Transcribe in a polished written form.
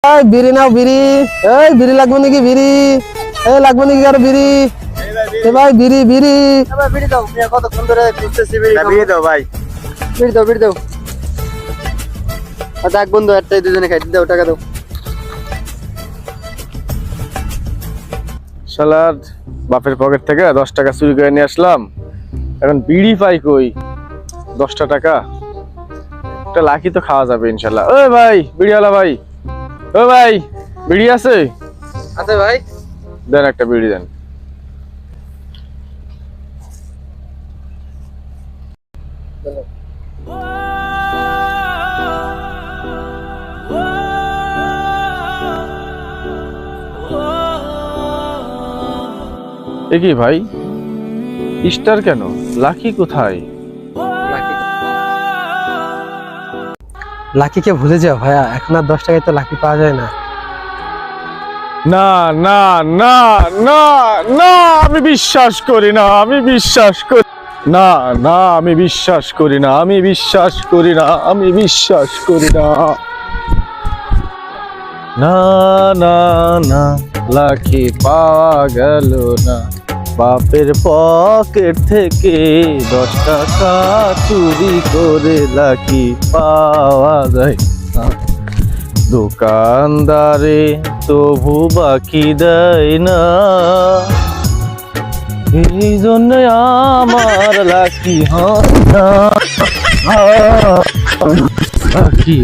এই বিড়ি নাও বিড়ি। এই বিড়ি লাগবে নাকি বিড়ি? এই লাগবে নাকি কারো বিড়ি? এ ভাই বিড়ি বিড়ি। ভাই বিড়ি দাও, মিয়া কতক্ষণ ধরে খুঁজতেছি বিড়ি। বিড়ি দাও ভাই। বিড়ি দাও বিড়ি দাও। আচ্ছা এক বন্ধু একটাই দুজনে খাই দাও, টাকা দাও। শালার বাপের পকেট থেকে 10 টাকা চুরি করে নিয়ে আসলাম, এখন বিড়ি পাই কই? 10টা টাকা একটা লাকি তো খাওয়া যাবে ইনশাল্লাহ। ও ভাই বিড়িওয়ালা ভাই, ও ভাই বিড়ি আছে? আচ্ছা ভাই দেন একটা বিড়ি দেন। এ কি ভাই, স্টার কেন? লাকি কোথায়? লাকিকে ভুলে যাও ভাইয়া, এখন আর 10 টাকায় তো লাকি পাওয়া যায় না। না না না না না, আমি বিশ্বাস করি না, আমি বিশ্বাস করি না, না আমি বিশ্বাস করি না, আমি বিশ্বাস করি না, আমি বিশ্বাস করি না। না না না, লাকি পাওয়া গেল না, বাপের পকেট থেকে 10 টাকা চুরি করে লাকি পাওয়া যায় না। দোকানদারে তবু বাকি দেয় না, এই জন্য আমার লাকি হয় না, লাকি